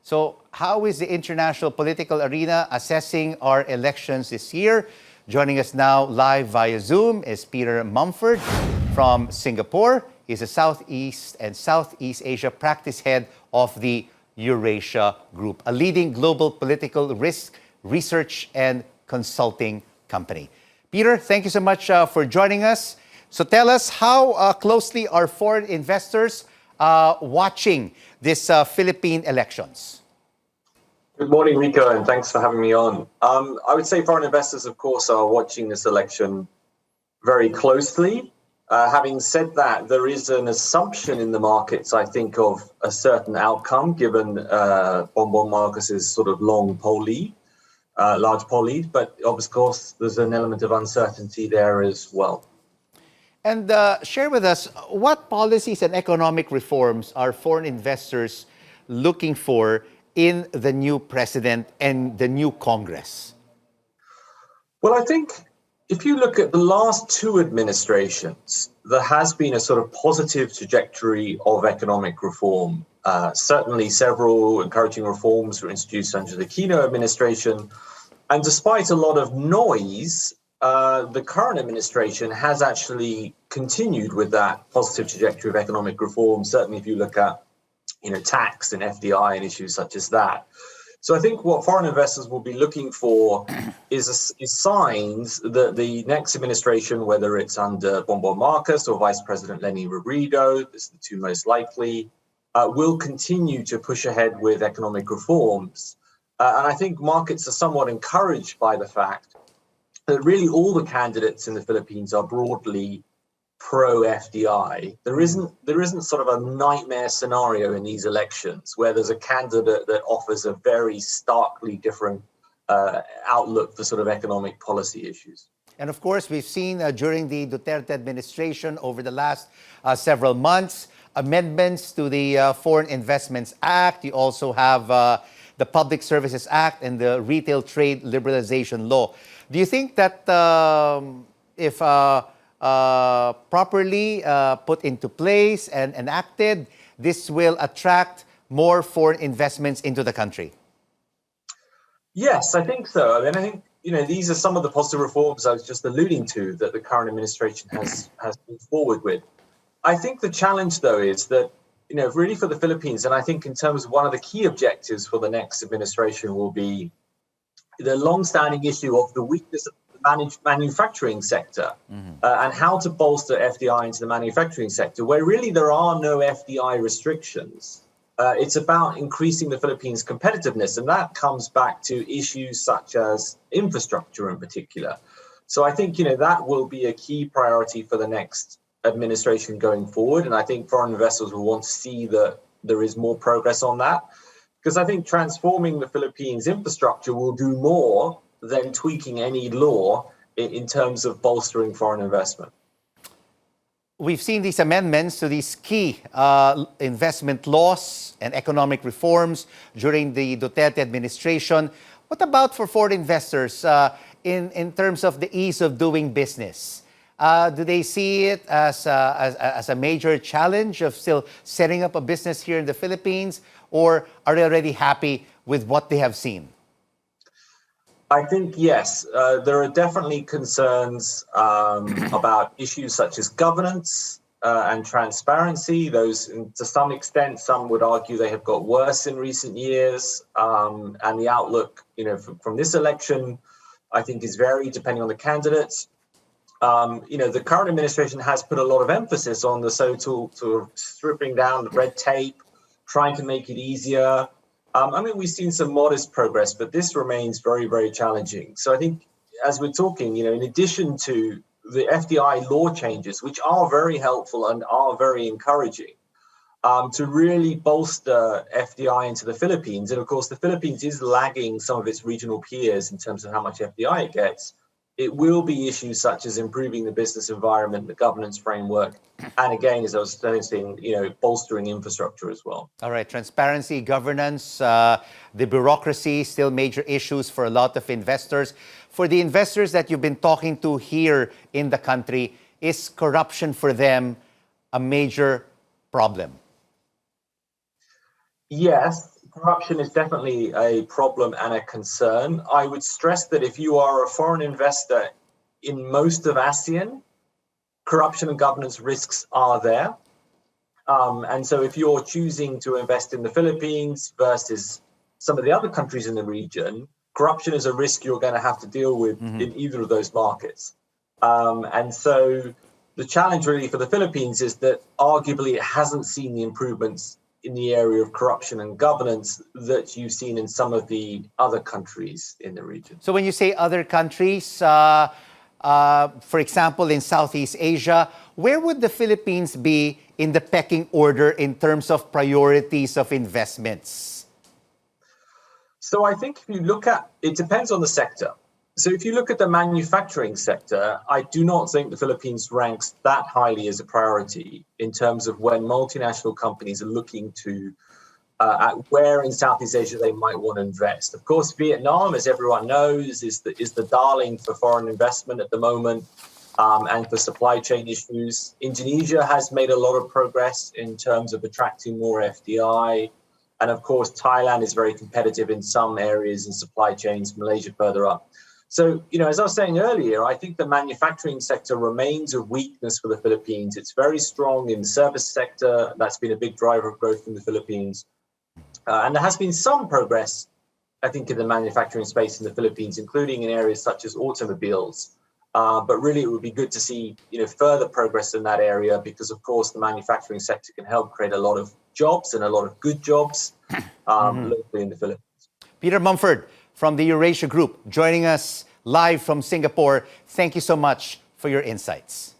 So how is the international political arena assessing our elections this year? Joining us now live via Zoom is Peter Mumford from Singapore. He's a Southeast and Southeast Asia practice head of the Eurasia Group, a leading global political risk research and consulting company. Peter, thank you so much for joining us. So tell us, how closely are foreign investors watching this Philippine elections? Good morning, Rico, and thanks for having me on. I would say foreign investors, of course, are watching this election very closely. Having said that, there is an assumption in the markets, I think, of a certain outcome given Bongbong Marcos's sort of long poll lead, large poll lead. But of course, there's an element of uncertainty there as well. And share with us, what policies and economic reforms are foreign investors looking for in the new president and the new Congress? Well, I think if you look at the last two administrations, there has been a sort of positive trajectory of economic reform. Certainly several encouraging reforms were introduced under the Aquino administration. And despite a lot of noise, the current administration has actually continued with that positive trajectory of economic reform. Certainly if you look at tax and FDI and issues such as that. So I think what foreign investors will be looking for is signs that the next administration, whether it's under Bongbong Marcos or Vice President Leni Robredo, this is the two most likely, will continue to push ahead with economic reforms. And I think markets are somewhat encouraged by the fact that really all the candidates in the Philippines are broadly pro-FDI. There isn't sort of a nightmare scenario in these elections where there's a candidate that offers a very starkly different outlook for sort of economic policy issues. And of course, we've seen during the Duterte administration over the last several months, amendments to the Foreign Investments Act. You also have the Public Services Act and the Retail Trade Liberalization Law. Do you think that if properly put into place and enacted, this will attract more foreign investments into the country? Yes, I think so. I think these are some of the positive reforms I was just alluding to that the current administration has moved forward with. I think the challenge, though, is that really for the Philippines, and I think in terms of one of the key objectives for the next administration will be the long-standing issue of the weakness of the manufacturing sector and how to bolster FDI into the manufacturing sector, where really there are no FDI restrictions. It's about increasing the Philippines' competitiveness, and that comes back to issues such as infrastructure in particular. So I think that will be a key priority for the next administration going forward, and I think foreign investors will want to see that there is more progress on that. Because I think transforming the Philippines' infrastructure will do more than tweaking any law in terms of bolstering foreign investment. We've seen these amendments to these key investment laws and economic reforms during the Duterte administration. What about for foreign investors in terms of the ease of doing business? Do they see it as a major challenge of still setting up a business here in the Philippines, or are they already happy with what they have seen? I think, yes, there are definitely concerns about issues such as governance and transparency. Those, to some extent, some would argue they have got worse in recent years. And the outlook, from this election, I think is varied depending on the candidates. The current administration has put a lot of emphasis on the sort of stripping down the red tape, trying to make it easier. We've seen some modest progress, but this remains very, very challenging. So I think as we're talking, in addition to the FDI law changes, which are very helpful and are very encouraging, to really bolster FDI into the Philippines. And of course, the Philippines is lagging some of its regional peers in terms of how much FDI it gets. It will be issues such as improving the business environment, the governance framework, and again, as I was saying, bolstering infrastructure as well. All right, transparency, governance, the bureaucracy, still major issues for a lot of investors. For the investors that you've been talking to here in the country, is corruption for them a major problem? Yes, Corruption is definitely a problem and a concern. I would stress that if you are a foreign investor in most of ASEAN, corruption and governance risks are there. And so if you're choosing to invest in the Philippines versus some of the other countries in the region, corruption is a risk you're going to have to deal with in either of those markets. And so the challenge really for the Philippines is that arguably it hasn't seen the improvements in the area of corruption and governance that you've seen in some of the other countries in the region. So when you say other countries, for example, in Southeast Asia, where would the Philippines be in the pecking order in terms of priorities of investments? So I think if you look at, it depends on the sector. So if you look at the manufacturing sector, I do not think the Philippines ranks that highly as a priority in terms of when multinational companies are looking to at where in Southeast Asia they might want to invest. Of course, Vietnam, as everyone knows, is the darling for foreign investment at the moment, and for supply chain issues. Indonesia has made a lot of progress in terms of attracting more FDI. And of course, Thailand is very competitive in some areas in supply chains, Malaysia further up. So, as I was saying earlier, I think the manufacturing sector remains a weakness for the Philippines. It's very strong in the service sector. That's been a big driver of growth in the Philippines. And there has been some progress, I think, in the manufacturing space in the Philippines, including in areas such as automobiles. But really, it would be good to see, further progress in that area because, of course, the manufacturing sector can help create a lot of jobs and a lot of good jobs locally in the Philippines. Peter Mumford from the Eurasia Group joining us live from Singapore. Thank you so much for your insights.